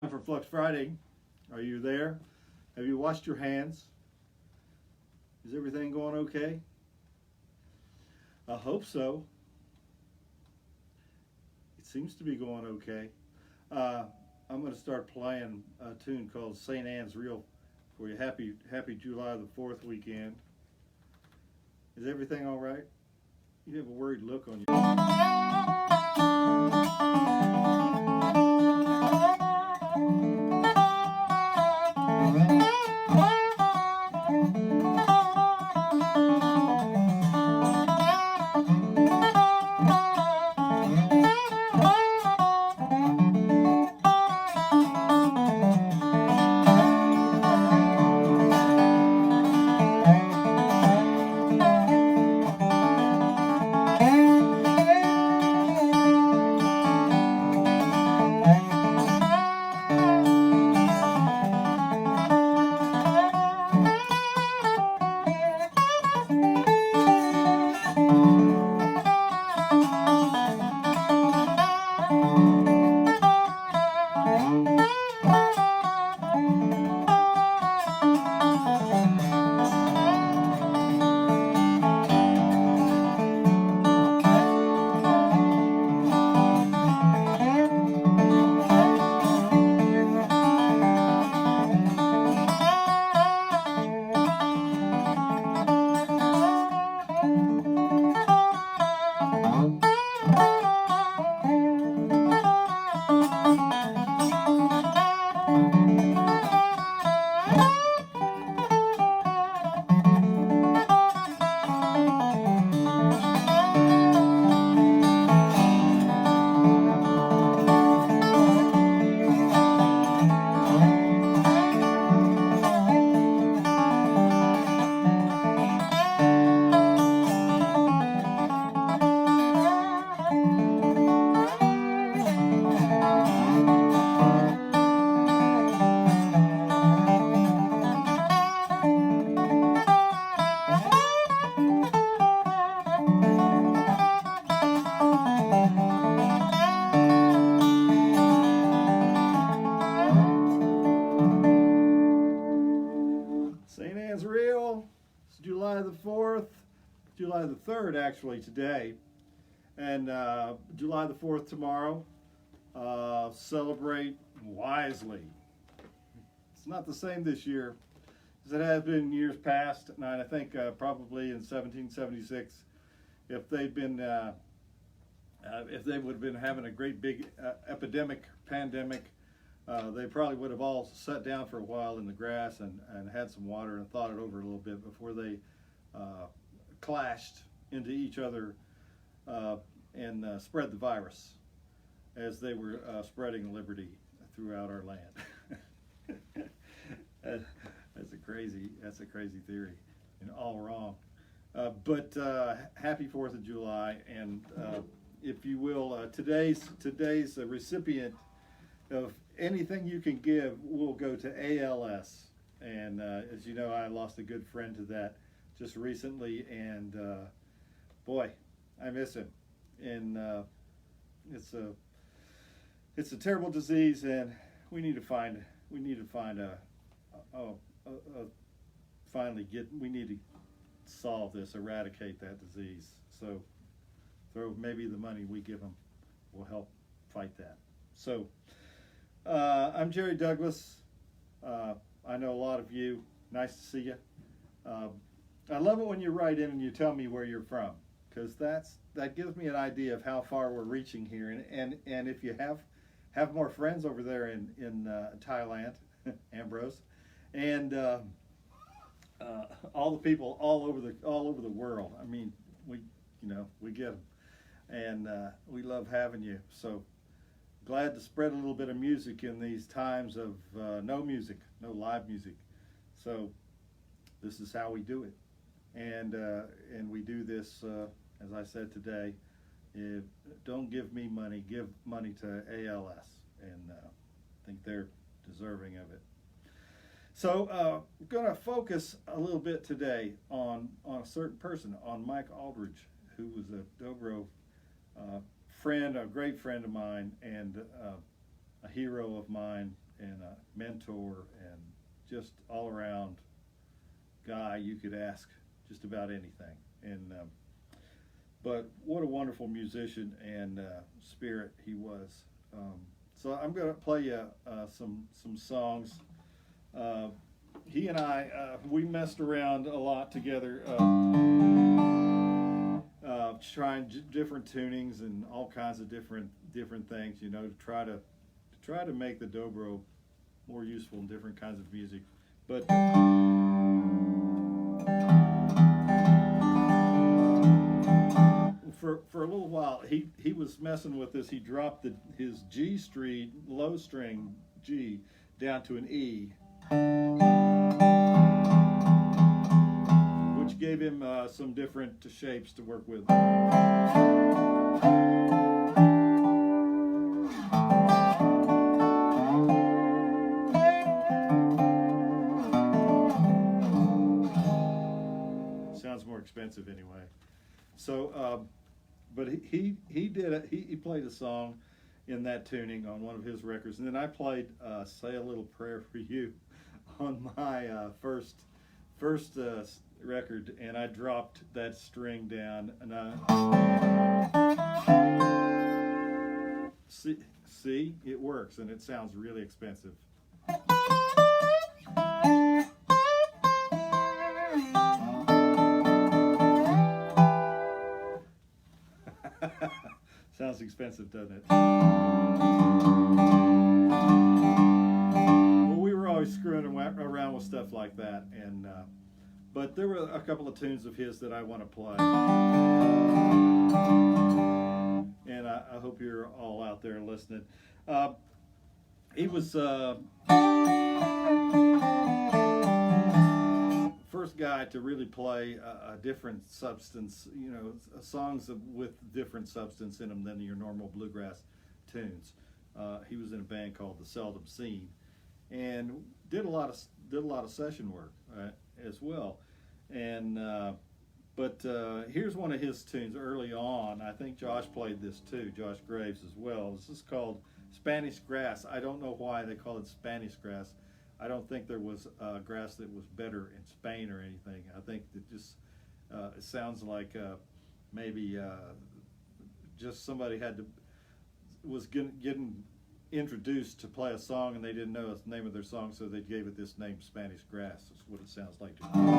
For Flux Friday. Are you there? Have you washed your hands? Is everything going okay? I hope so. It seems to be going okay. Uh, I'm going to start playing a tune called St. Anne's Reel for you. Happy July the 4th weekend. Is everything all right? You have a worried look on St. Anne's Reel. It's July the 4th, July the 3rd actually today, and July the 4th tomorrow. Celebrate wisely. It's not the same this year as it has been in years past, and I think probably in 1776, if they'd been if they would have been having a great big pandemic, they probably would have all sat down for a while in the grass and had some water and thought it over a little bit before they clashed into each other and spread the virus as they were spreading liberty throughout our land. That's a crazy theory and all wrong. But happy 4th of July, and if you will, today's recipient of anything you can give will go to ALS. And as you know, I lost a good friend to that just recently, and boy, I miss him. And it's a terrible disease, and we need to find we need to solve this, eradicate that disease. So maybe the money we give them will help fight that. So I'm Jerry Douglas. I know a lot of you. Nice to see you. I love it when you write in and you tell me where you're from, because that gives me an idea of how far we're reaching here. And if you have more friends over there in Thailand, Ambrose, and all the people all over the world. I mean, we get them, and we love having you. So glad to spread a little bit of music in these times of no live music. So this is how we do it, and we do this as I said today. Don't give me money, give money to ALS, and I think they're deserving of it. So we're going to focus a little bit today on a certain person, on Mike Aldridge, who was a Dobro friend, a great friend of mine, and a hero of mine and a mentor and just all around guy you could ask just about anything. And but what a wonderful musician and spirit he was. So I'm going to play you some songs. He and I, we messed around a lot together, trying different tunings and all kinds of different things, you know, to try to make the dobro more useful in different kinds of music. But for a little while, he was messing with this. He dropped his G string, low string G, down to an E, which gave him some different shapes to work with. Sounds more expensive anyway. So, but he did it. He played a song in that tuning on one of his records, and then I played "Say a Little Prayer for You" on my first record, and I dropped that string down, and see, it works, and it sounds really expensive. Sounds expensive, doesn't it? Well, we were always screwing around with stuff like that, and but there were a couple of tunes of his that I want to play, and I hope you're all out there listening. He was first guy to really play a different substance, you know, songs with different substance in them than your normal bluegrass tunes. He was in a band called The Seldom Seen, and did a lot of session work as well. And but here's one of his tunes early on. I think Josh played this too, Josh Graves as well. This is called Spanish Grass. I don't know why they call it Spanish Grass. I don't think there was grass that was better in Spain or anything. I think that just it sounds like maybe just somebody was getting introduced to play a song and they didn't know the name of their song, so they gave it this name, Spanish Grass. That's what it sounds like to me.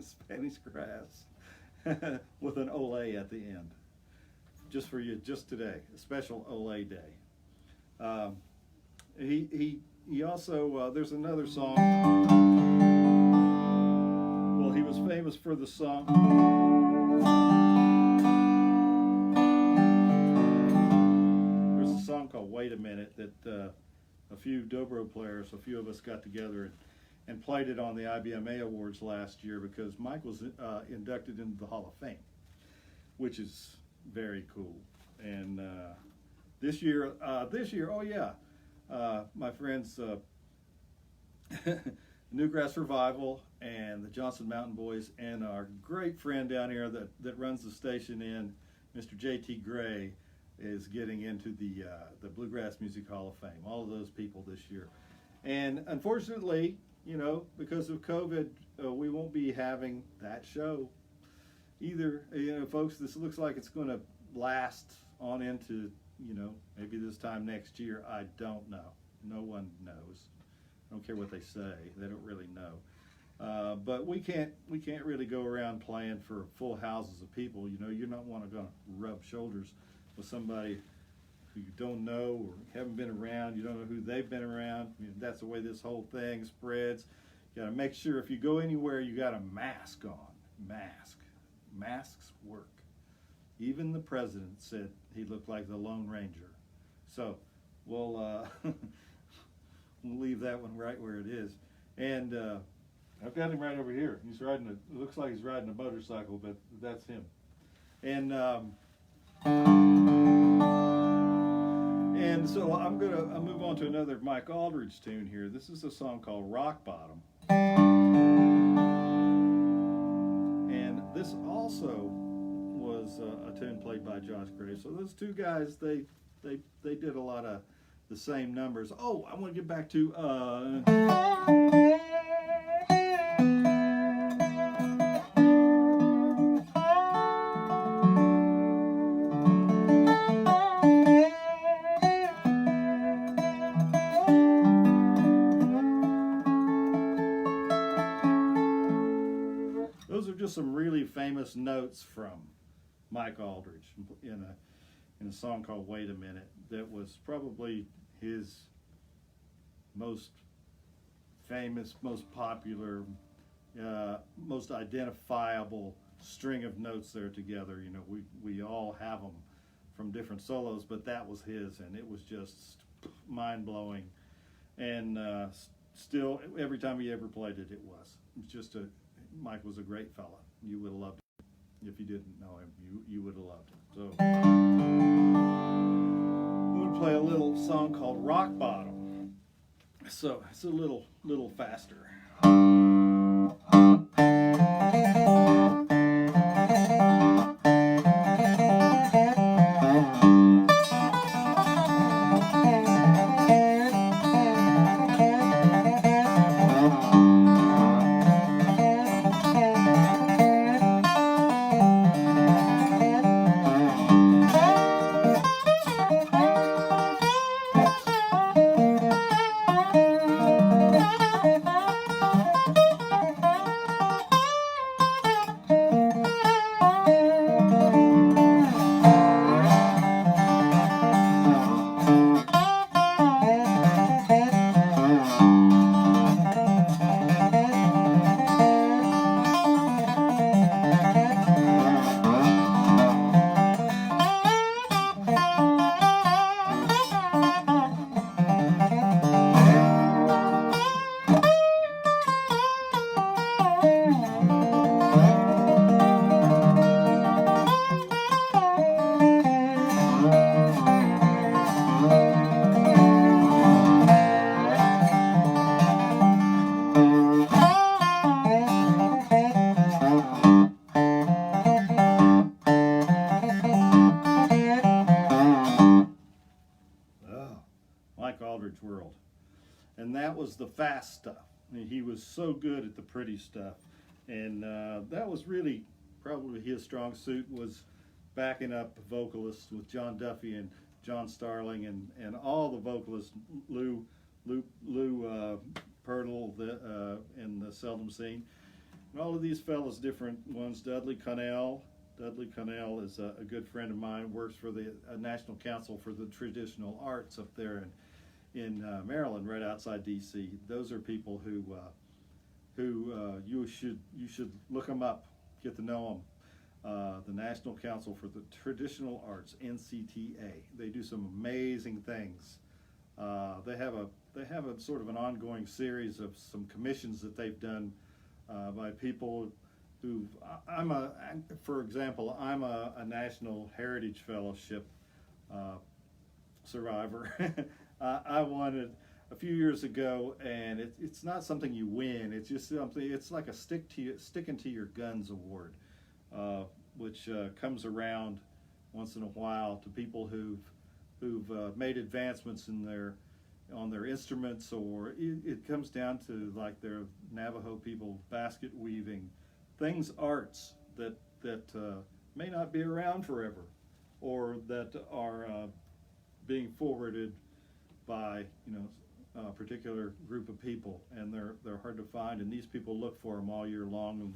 Spanish Grass with an ole at the end, just for you, just today, a special ole day. He also there's another song. Well, he was famous for the song. There's a song called "Wait a Minute" that a few dobro players, a few of us got together and played it on the IBMA Awards last year because Mike was inducted into the Hall of Fame, which is very cool. And this year, oh yeah, my friends Newgrass Revival and the Johnson Mountain Boys, and our great friend down here that runs the station in, Mr. J.T. Gray, is getting into the Bluegrass Music Hall of Fame. All of those people this year. And unfortunately, because of COVID, we won't be having that show either. Folks, this looks like it's going to last on into, maybe this time next year. I don't know. No one knows. I don't care what they say. They don't really know. But we can't really go around playing for full houses of people. You're not going to rub shoulders with somebody who you don't know or haven't been around. You don't know who they've been around. That's the way this whole thing spreads. You got to make sure if you go anywhere, you got a mask on. Masks work. Even the president said he looked like the Lone Ranger. So we'll we'll leave that one right where it is. And I've got him right over here. He's riding it looks like he's riding a motorcycle, but that's him. And so I'll move on to another Mike Aldridge tune here. This is a song called Rock Bottom. And this also was a tune played by Josh Gray. So those two guys, they did a lot of the same numbers. Oh, I want to get back to those are just some really famous notes from Mike Aldridge in a song called Wait a Minute that was probably his most famous, most popular, most identifiable string of notes there together. We all have them from different solos, but that was his, and it was just mind-blowing. And still, every time he ever played it, it was just Mike was a great fella. You would have loved him. If you didn't know him, you would have loved him. So I'm going to play a little song called Rock Bottom. So it's a little faster. World. And that was the fast stuff. He was so good at the pretty stuff. And that was really probably his strong suit, was backing up vocalists with John Duffy and John Starling and all the vocalists, Lou Purtle in the Seldom Scene. And all of these fellas, different ones. Dudley Connell is a good friend of mine, works for the National Council for the Traditional Arts up there in Maryland, right outside D.C. Those are people who you should look them up, get to know them. The National Council for the Traditional Arts, NCTA. They do some amazing things. They have a sort of an ongoing series of some commissions that they've done by people who for example, I'm a National Heritage Fellowship survivor. I won it a few years ago, and it's not something you win. It's just something. It's like a sticking to your guns award, which comes around once in a while to people who've made advancements in their on their instruments, or it comes down to like their Navajo people basket weaving, things arts that may not be around forever, or that are being forwarded by a particular group of people, and they're hard to find, and these people look for them all year long,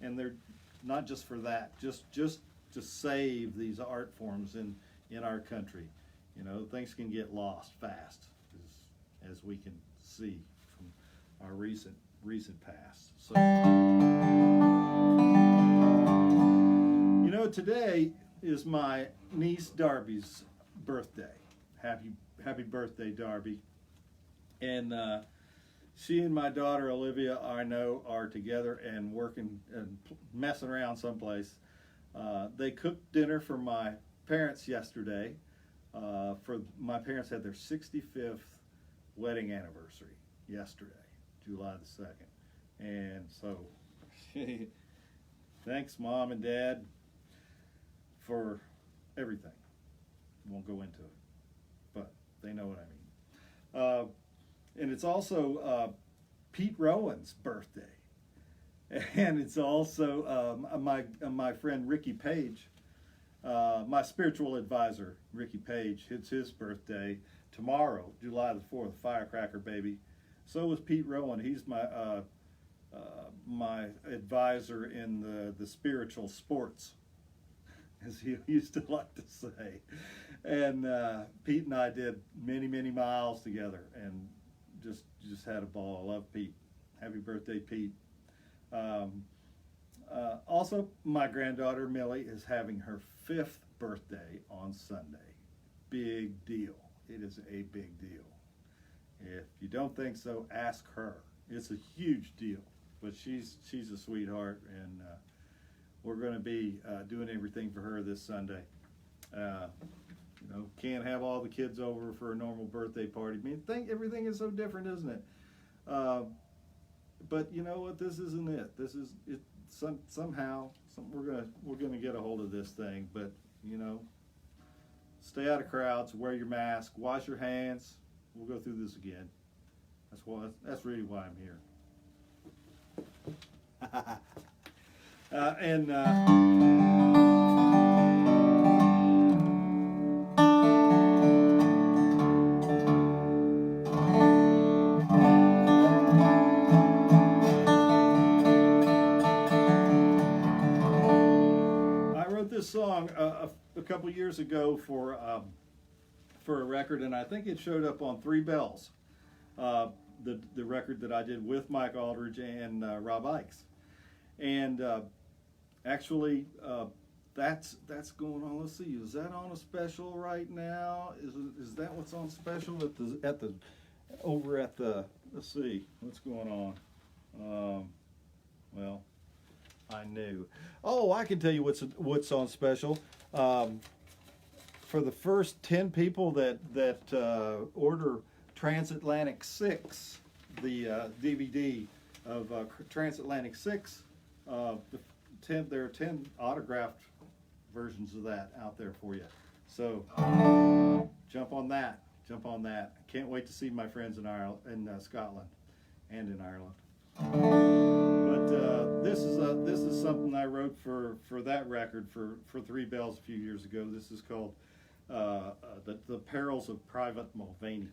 and they're not just for that, just to save these art forms in our country. Things can get lost fast, as we can see from our recent past. So, today is my niece Darby's birthday. Happy birthday, Darby. And she and my daughter Olivia, I know, are together and working and messing around someplace. They cooked dinner for my parents yesterday. My parents had their 65th wedding anniversary yesterday, July the 2nd. And so, thanks, Mom and Dad, for everything. Won't go into it, but they know what I mean. And it's also Pete Rowan's birthday, and it's also my friend Ricky Page, my spiritual advisor Ricky Page. It's his birthday tomorrow, July the 4th, firecracker baby. So was Pete Rowan. He's my advisor in the spiritual sports, as he used to like to say. And Pete and I did many miles together, and just had a ball. I love Pete. Happy birthday, Pete. Also, my granddaughter Millie is having her 5th birthday on Sunday. Big deal. It is a big deal. If you don't think so, ask her. It's a huge deal. But she's a sweetheart, and we're going to be doing everything for her this Sunday. Can't have all the kids over for a normal birthday party. Everything is so different, isn't it? But you know what? This isn't it. This is it. Somehow we're gonna get a hold of this thing. But stay out of crowds. Wear your mask. Wash your hands. We'll go through this again. That's really why I'm here. I wrote this song a couple years ago for a record, and I think it showed up on Three Bells, the record that I did with Mike Aldridge and Rob Ikes. And actually, that's going on. Let's see, is that on a special right now? Is that what's on special over at the? Let's see, what's going on? Well, I knew. Oh, I can tell you what's on special. For the first 10 people that order Transatlantic 6, the DVD of Transatlantic 6. There are 10 autographed versions of that out there for you. So jump on that. Can't wait to see my friends in Scotland and in Ireland. But this is something I wrote for that record for Three Bells a few years ago. This is called The Perils of Private Mulvaney.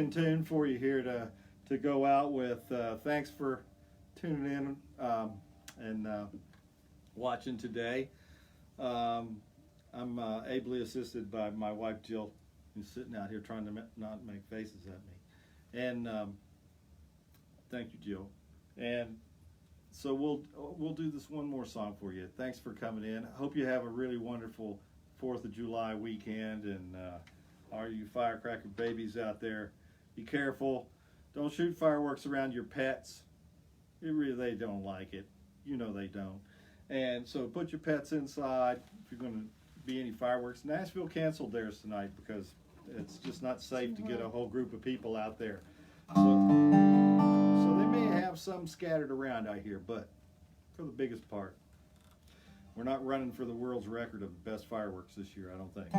closing tune for you here to go out with. Thanks for tuning in and watching today. I'm ably assisted by my wife Jill, who's sitting out here trying to not make faces at me. And thank you, Jill. And so we'll do this one more song for you. Thanks for coming in. I hope you have a really wonderful 4th of July weekend. And all you firecracker babies out there, be careful. Don't shoot fireworks around your pets. They don't like it. You know they don't. And so put your pets inside if you're going to be any fireworks. Nashville canceled theirs tonight because it's just not safe to get a whole group of people out there. So they may have some scattered around out here, but for the biggest part, we're not running for the world's record of best fireworks this year, I don't think.